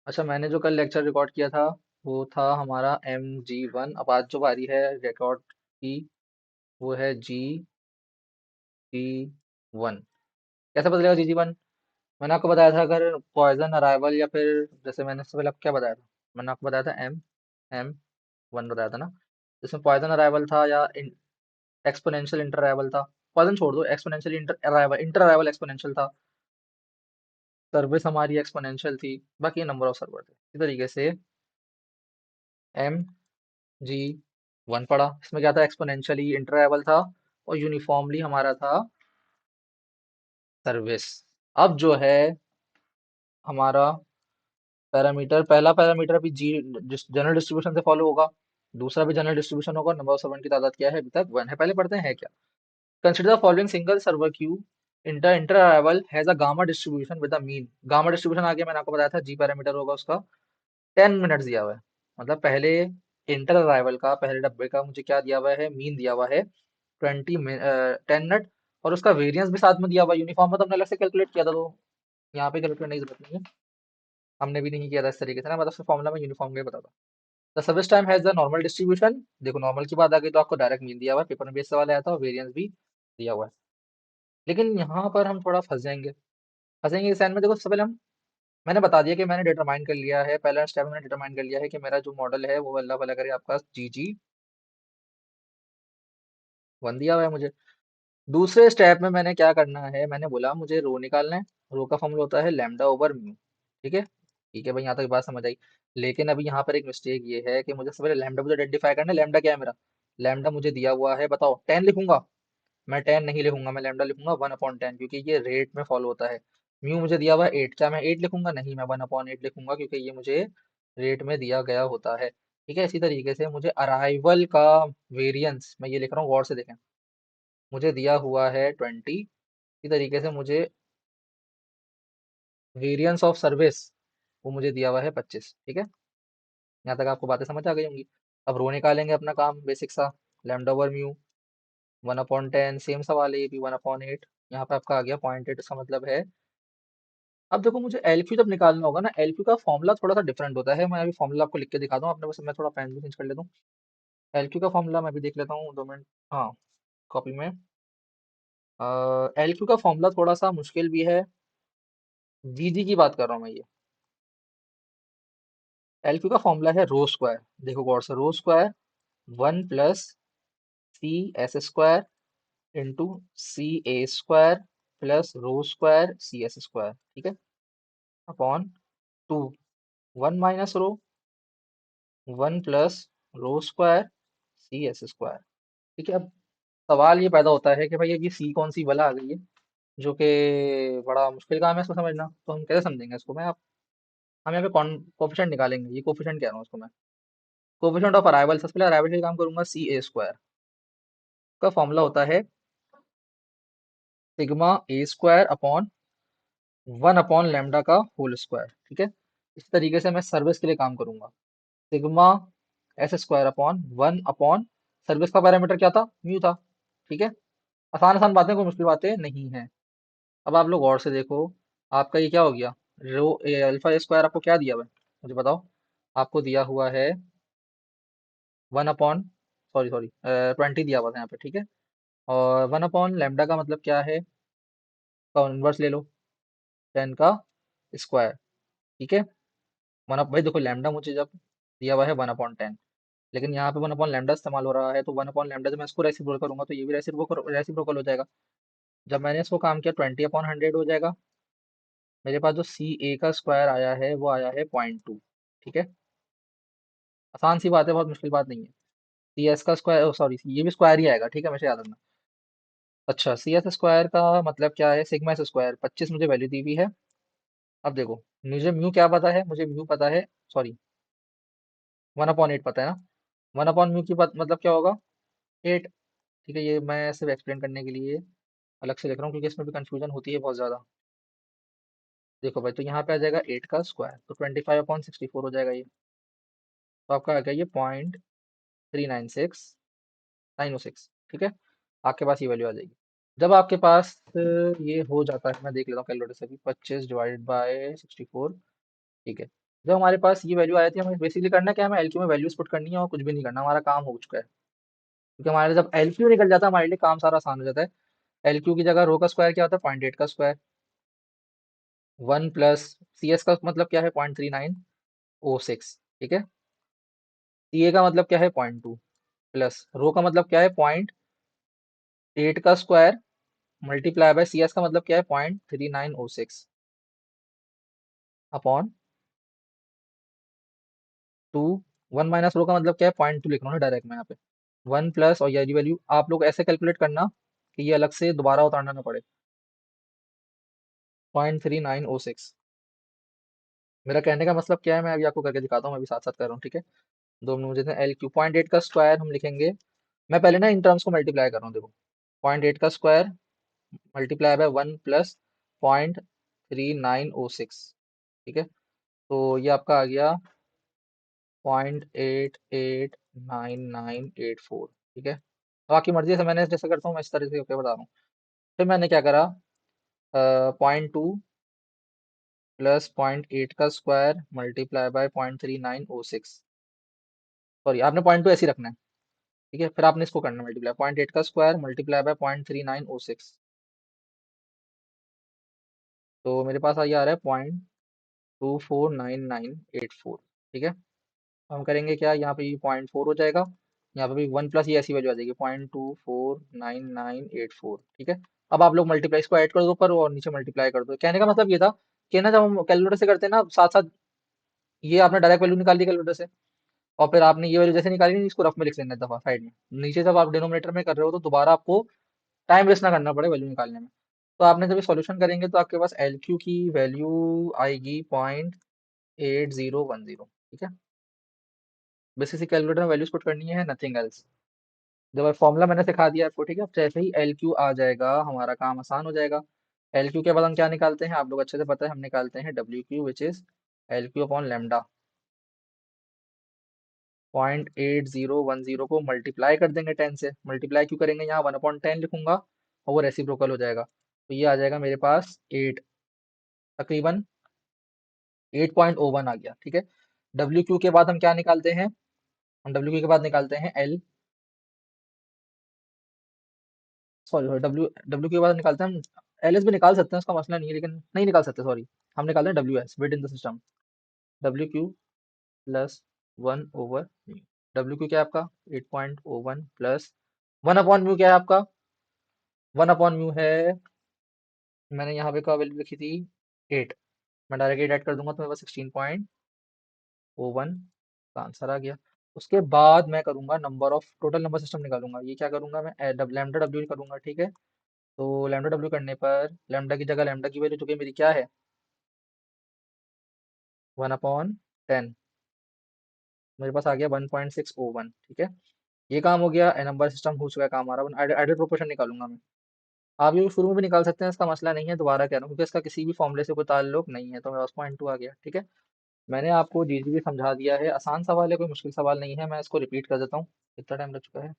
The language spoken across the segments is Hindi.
अच्छा, मैंने जो कल लेक्चर रिकॉर्ड किया था वो था हमारा MG1। अब आज जो बारी है रिकॉर्ड की वो है GG1। कैसे बदलेगा GG1? मैंने आपको बताया था अगर पॉइजन अराइवल या फिर जैसे मैंने इससे पहले आपको क्या बताया था, मैंने आपको बताया था M1 बताया था ना, जिसमें पॉइजन अराइवल था या एक्सपोनेंशियल इंटर अराइवल था। पॉइजन छोड़ दो, एक्सपोनेंशियल इंटर अराइवल एक्सपोनेंशियल था। सर्विस हमारी एक्सपोनेंशियल थी। बाकी नंबर ऑफ सर्वर थे। इसी तरीके से MG1 पढ़ा, इसमें क्या था, एक्सपोनेंशियली इंटरवल था और यूनिफॉर्मली हमारा था सर्विस। अब जो है हमारा पैरामीटर, पहला पैरामीटर अभी जी जनरल डिस्ट्रीब्यूशन से फॉलो होगा, दूसरा भी जनरल डिस्ट्रीब्यूशन होगा। नंबर ऑफ सर्वर की तादाद क्या है, अभी तक 1 है। पहले पढ़ते हैं है क्या। Consider the following single server Q inter inter arrival has a gamma distribution with the mean. Gamma distribution आगे मैंने आपको बताया था, जी पैरामीटर होगा उसका। 10 मिनट्स दिया हुआ है, मतलब पहले इंटर अराइवल का, पहले डब्बे का मुझे क्या दिया हुआ है, मीन दिया हुआ है 10 मिनट। और उसका वेरियंस भी साथ में दिया हुआ है। यूनिफॉर्म में तो हमने अलग से कैलकुलेट किया था, तो यहाँ पे कैलकुलेट करने की जरूरत नहीं है। हमने भी नहीं किया था इस तरीके से ना, मतलब सिर्फ फॉर्मुला में यूनिफॉर्म का ही पता था। The service time has the normal distribution. देखो नॉर्मल की बात आ गई तो आपको डायरेक्ट मीन दिया हुआ है, पेपर में भी इससे वाला आया था, और वेरियंस भी दिया हुआ है। लेकिन यहाँ पर हम थोड़ा फंस जाएंगे। फंसेंगे इस में, देखो सबसे पहले हम, मैंने बता दिया कि मैंने डिटरमाइन कर लिया है, पहला स्टेप मैंने डिटरमाइन कर लिया है कि मेरा जो मॉडल है वो अल्लाह भला करे आपका GG1 दिया हुआ है मुझे। दूसरे स्टेप में मैंने क्या करना है, मैंने बोला मुझे रो निकालना है। रो का फॉर्मूला होता है लैम्डा ओवर म्यू। ठीक है, ठीक है भाई, यहाँ तक बात समझ आई। लेकिन अभी यहाँ पर एक मिस्टेक ये है कि मुझे सबसे पहले लैम्डा मुझे आइडेंटिफाई करना है। लैम्डा क्या है मेरा, लैम्डा मुझे दिया हुआ है, बताओ 10 लिखूंगा? मैं 10 नहीं लिखूंगा, मैं लैम्डा लिखूंगा 1/10, क्योंकि ये रेट में फॉलो होता है। म्यू मुझे दिया हुआ है 8, क्या मैं 8 लिखूंगा? नहीं, मैं 1/8 लिखूंगा, क्योंकि ये मुझे रेट में दिया गया होता है। ठीक है, इसी तरीके से मुझे अराइवल का वेरियंस मैं ये लिख रहा हूँ, गौर से देखें। मुझे दिया हुआ है 20। इसी तरीके से मुझे वेरिएंस ऑफ सर्विस वो मुझे दिया हुआ है 25। ठीक है, यहाँ तक आपको बातें समझ आ गई होंगी। अब रो निकालेंगे, अपना काम बेसिक सा, लैम्डा ओवर म्यू 1/10। सेम सवाल है, ये भी 1/8। यहाँ पे आपका आ गया 0.8, इसका मतलब है। अब देखो मुझे एल क्यू जब निकालना होगा ना, एल क्यू का फॉर्मूला थोड़ा सा डिफरेंट होता है। मैं अभी फॉर्मूला आपको लिख के दिखा दूँ आपने, बस मैं थोड़ा पेन भी चेंज कर लेता हूँ। एल क्यू का फॉर्मूला मैं भी देख लेता हूँ, 2 मिनट। हाँ, कॉपी में। एल क्यू का फॉर्मूला थोड़ा सा मुश्किल भी है। जी जी की बात कर रहा हूँ मैं ये। एल क्यू का फॉर्मूला है रो स्क्वायर। देखो गौर से, rho square 1 + C s² into CA² plus rho square CS²। ठीक है, अपॉन 2, 1 - रो, 1 + रो स्क्वायर CS²। ठीक है, अब सवाल ये पैदा होता है कि भाई ये सी कौन सी बला आ गई है, जो कि बड़ा मुश्किल काम है इसको समझना। तो हम कैसे समझेंगे इसको, मैं आप, हम यहाँ पे कौन कोफिशिएंट निकालेंगे। ये कोफिशिएंट कह रहा हूँ इसको मैं, कोफिशिएंट ऑफ अराइवल। सबसे पहले अराइवल का काम करूंगा, CA² का फॉर्मूला होता है σA² अपॉन 1/λ का होल स्क्वायर। ठीक है, इस तरीके से मैं सर्विस के लिए काम करूंगा। σS² अपॉन 1/, सर्विस का पैरामीटर क्या था, म्यू था। ठीक है, आसान आसान बातें, कोई मुश्किल बातें नहीं है। अब आप लोग गौर से देखो, आपका ये क्या हो गया, रो अल्फा A² आपको क्या दिया हुआ है, मुझे बताओ। आपको दिया हुआ है 1/, सॉरी सॉरी 20 दिया हुआ था यहाँ पे। ठीक है, और 1/λ का मतलब क्या है, का इनवर्स ले लो, 10 का स्क्वायर। ठीक है, भाई देखो लैम्डा मुझे जब दिया हुआ है 1/10, लेकिन यहाँ पे 1/λ इस्तेमाल हो रहा है, तो 1/λ जब मैं इसको रेसिप्रोकल करूंगा तो ये भी रेसिप्रोकल हो जाएगा। जब मैंने इसको काम किया 20/100 हो जाएगा। मेरे पास जो CA का स्क्वायर आया है वो आया है 0.2। ठीक है, आसान सी बात है, बहुत मुश्किल बात नहीं है। CS का स्क्वायर, सॉरी ये भी स्क्वायर ही आएगा, ठीक है, हमेशा याद रखना। अच्छा, CS² का मतलब क्या है, सिग्मा S²। 25 मुझे वैल्यू दी हुई है। अब देखो, मुझे म्यू क्या पता है, मुझे म्यू पता है, सॉरी 1/8 पता है ना। 1/म्यू की मतलब क्या होगा, 8। ठीक है, ये मैं सिर्फ एक्सप्लेन करने के लिए अलग से लिख रहा हूँ, क्योंकि इसमें भी कंफ्यूजन होती है बहुत ज़्यादा। देखो भाई, तो यहाँ पे आ जाएगा 8 का स्क्वायर, तो 25/64 हो जाएगा ये। तो आपका आ गया ये 0.396906। ठीक है, आपके पास ये वैल्यू आ जाएगी। जब आपके पास ये हो जाता है, मैं देख लेता हूँ कैलकुलेटर से भी, 25 ÷ 64। ठीक है, जब हमारे पास ये वैल्यू आई थी, हमें बेसिकली करना क्या है, हमें एलक्यू में वैल्यूज पुट करनी है और कुछ भी नहीं करना, हमारा काम हो चुका है। क्योंकि हमारे जब एलक्यू निकल जाता है, हमारे लिए काम सारा आसान हो जाता है। एलक्यू की जगह रो का स्क्वायर क्या होता है, 0.8 का स्क्वायर। 1 प्लस सी एस का मतलब क्या है, 0.3906। ठीक है। सी ए का मतलब क्या है, 0.2 प्लस रो का मतलब क्या है, 0.8 का square multiply by C S का मतलब क्या है, 0.3906 अपॉन 2। 1 माइनस रो का मतलब क्या है, 0.2 लिख रहा हूँ डायरेक्ट मैं यहाँ पे। 1 प्लस, और ये वैल्यू आप लोग ऐसे कैलकुलेट करना कि ये अलग से दोबारा उतारना ना पड़े। 0.3906। मेरा कहने का मतलब क्या है, मैं अभी आपको करके दिखाता हूँ, मैं अभी साथ साथ कर रहा हूँ, ठीक है। 2 मिनट मुझे एल क्यू 0.8 का स्क्वायर हम लिखेंगे। मैं पहले ना इन टर्म्स को मल्टीप्लाई कर रहा हूँ, देखो। 0.8 का स्क्वायर मल्टीप्लाई बाय 1 प्लस 0.3906। ठीक है। तो ये आपका आ गया 0.889984। ठीक है। अब आपकी मर्जी से मैंने जैसे करता हूँ मैं इस तरह से होकर बता रहा हूँ। फिर मैंने क्या करा, 0.2 प्लस 0.8 का स्क्वायर मल्टीप्लाई बाय 0.3906। सॉरी, आपने 0.2 ऐसे ही रखना है। ठीक है। फिर आपने इसको करना मल्टीप्लाई, 0.8 का स्क्वायर मल्टीप्लाई बाय 0.3906। तो मेरे पास ये आ रहा है 0.249984। ठीक है। हम करेंगे क्या, यहाँ पे ये 0.4 हो जाएगा, यहाँ पे भी 1 प्लस ये ऐसी वैल्यू आ जाएगी, 0.249984। ठीक है। अब आप लोग मल्टीप्लाई इसको ऐड कर दो ऊपर और नीचे मल्टीप्लाई कर दो। कहने का मतलब ये था कि ना, जब हम कैलकुलेटर से करते हैं ना, साथ साथ ये आपने डायरेक्ट वैल्यू निकाल दी कैलकुलेटर से, और फिर आपने ये वैल्यू जैसे निकाली नहीं, इसको रफ में लिख लेना है दफा साइड में। नीचे जब आप डिनोमिनेटर में कर रहे हो तो दोबारा आपको टाइम वेस्ट ना करना पड़े वैल्यू निकालने में। तो आपने जब सॉल्यूशन करेंगे तो आपके पास एल क्यू की वैल्यू आएगी 0.8010। ठीक है। बस इसी कैलकुलेटर में वैल्यूज पुट करनी है, नथिंग एल्स। जब फॉर्मूला मैंने सिखा दिया आपको, ठीक है। अब जैसे ही एल क्यू आ जाएगा हमारा काम आसान हो जाएगा। एल क्यू के बाद हम क्या निकालते हैं, आप लोग अच्छे से पता है, हम निकालते हैं W Q, which is L Q upon lambda. 0.8010 को मल्टीप्लाई कर देंगे 10 से। मल्टीप्लाई क्यों करेंगे, यहाँ 1/10 लिखूंगा और वो रेसिप्रोकल हो जाएगा, तो ये आ जाएगा मेरे पास 8, तकरीबन 8.01 आ गया। ठीक है। डब्ल्यू क्यू के बाद हम क्या निकालते हैं, हम डब्ल्यू क्यू के बाद निकालते हैं L, sorry sorry, W W के बाद निकालते हैं हम एल एस भी निकाल सकते हैं, उसका मसला नहीं है, लेकिन नहीं निकाल सकते, सॉरी। हम निकालते हैं W S, weight in the system. W Q plus 1/, W Q क्या है आपका 8.01 प्लस 1/म्यू क्या है आपका, 1/म्यू है, मैंने यहाँ पे का वैल्यू लिखी थी 8। मैं डायरेक्ट 8 ऐड कर दूंगा तो मेरे पास 16.01 का आंसर आ गया। उसके बाद मैं करूंगा number of, total number system निकालूंगा। ये क्या करूंगा मैं, लैम्डा डब्ल्यू करूंगा। ठीक है। तो लैम्डा डब्ल्यू करने पर लैम्डा की जगह लैम्डा की वैल्यू, जो कि मेरी क्या है, 1/10, मेरे पास आ गया 1.601। ठीक है। ये काम हो गया, नंबर सिस्टम हो चुका है काम हमारा। एडेड प्रोपोर्शन निकालूंगा मैं। आप ये शुरू में भी निकाल सकते हैं, इसका मसला नहीं है, दोबारा कह रहा हूँ क्योंकि इसका किसी भी फॉर्मूले से कोई ताल्लुक नहीं है। तो मेरे पास 0.2 आ गया। ठीक है। मैंने आपको जी भी समझा दिया है, आसान सवाल है, कोई मुश्किल सवाल नहीं है। मैं इसको रिपीट कर देता हूँ, कितना टाइम लग चुका है।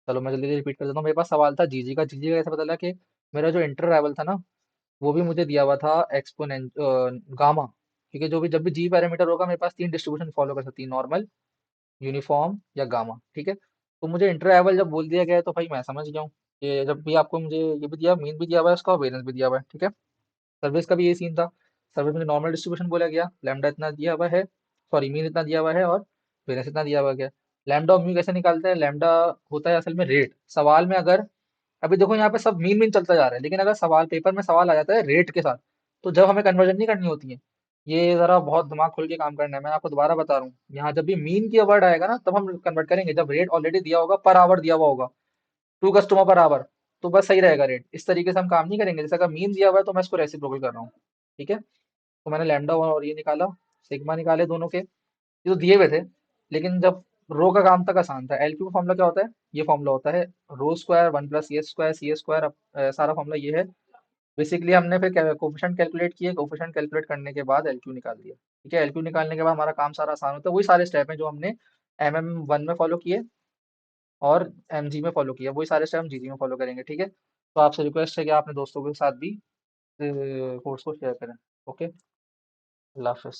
चलो मैं जल्दी रिपीट कर देता हूँ। मेरे पास सवाल था जीजी का। जीजी का कैसे पता लगा कि मेरा जो इंटर लेवल था ना, वो भी मुझे दिया हुआ था एक्सपोनेंट गामा। क्योंकि जो भी जब भी जी पैरामीटर होगा, मेरे पास 3 डिस्ट्रीब्यूशन फॉलो कर सकती है, नॉर्मल, यूनिफॉर्म या गामा। ठीक है। तो मुझे इंटर लेवल जब बोल दिया गया है, तो भाई मैं समझ गया हूँ कि जब भी आपको मुझे ये भी दिया, मीन भी दिया हुआ है उसका, और वेरिएंस भी दिया हुआ है। ठीक है। सर्विस का भी यही सीन था। सर्विस में नॉर्मल डिस्ट्रीब्यूशन बोला गया, लैम्डा इतना दिया हुआ है, सॉरी मीन इतना दिया हुआ है और वेरिएंस इतना दिया हुआ गया। लैम्डा और म्यू कैसे निकालते हैं, लैम्डा होता है असल में रेट। सवाल में अगर, अभी देखो यहाँ पे सब मीन मीन चलता जा रहा है, लेकिन अगर सवाल पेपर में सवाल आ जाता है रेट के साथ, तो जब हमें कन्वर्जन नहीं करनी होती है, ये जरा बहुत दिमाग खोल के काम करना है। मैं आपको दोबारा बता रहा हूँ, यहाँ जब भी मीन की वर्ड आएगा ना, तब हम कन्वर्ट करेंगे। जब रेट ऑलरेडी दिया होगा, पर आवर दिया हुआ होगा, 2 कस्टमर पर आवर, तो बस सही रहेगा रेट। इस तरीके से हम काम नहीं करेंगे। जैसे अगर मीन दिया हुआ है तो मैं इसको रेसिप्रोकल कर रहा हूँ। ठीक है। तो मैंने लैम्डा और ये निकाला, सिग्मा निकाले दोनों के, ये तो दिए हुए थे। लेकिन जब रो का काम तक आसान था। एल क्यू का फॉर्मूला क्या होता है, ये फॉर्मूला होता है rho square 1 plus C S square, सारा फॉर्मूला ये है। बेसिकली हमने फिर कोफिशिएंट कैलकुलेट किए, कोफिशिएंट कैलकुलेट करने के बाद एल क्यू निकाल दिया। ठीक है। एल क्यू निकालने के बाद हमारा काम सारा आसान होता है। वही सारे स्टेप हैं जो हमने MM1 में फॉलो किए और MG में फॉलो किया, वही सारे स्टेप हम GG में फॉलो करेंगे। ठीक है। तो आपसे रिक्वेस्ट है कि आपने दोस्तों के साथ भी कोर्स को शेयर करें। ओके। अल्लाह हाफिज़।